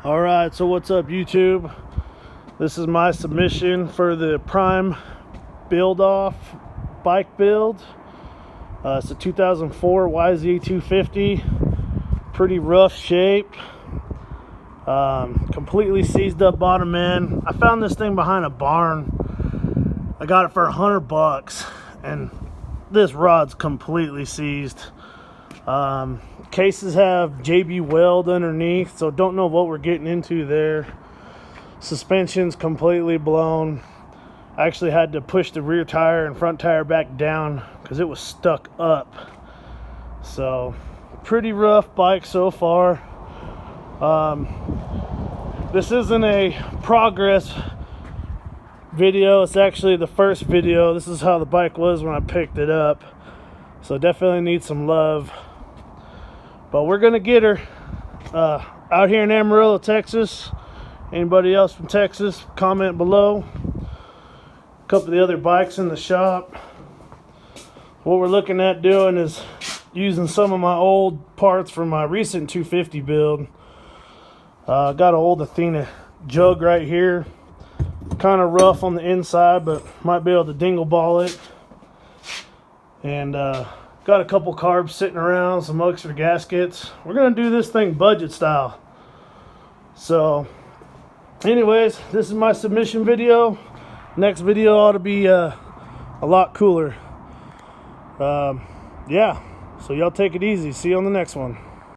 Alright, so what's up YouTube? This is my submission for the Pryme build off bike build. It's a 2004 YZ250. Pretty rough shape. Completely seized up bottom end. I found this thing behind a barn. I got it for $100 and this rod's completely seized. Cases have JB weld underneath, so don't know what we're getting into there. Suspension's completely blown. I actually had to push the rear tire and front tire back down because it was stuck up. So pretty rough bike so far. This isn't a progress video, it's actually the first video. This is how the bike was when I picked it up, so definitely needs some love. But we're gonna get her out here in Amarillo, Texas. Anybody else from Texas, comment below. A couple of the other bikes in the shop. What we're looking at doing is using some of my old parts from my recent 250 build. Got an old Athena jug right here. Kind of rough on the inside, but might be able to dingle ball it. And got a couple carbs sitting around, some extra gaskets. We're gonna do this thing budget style. So anyways, this is my submission video. Next video ought to be a lot cooler. Yeah, so y'all take it easy. See you on the next one.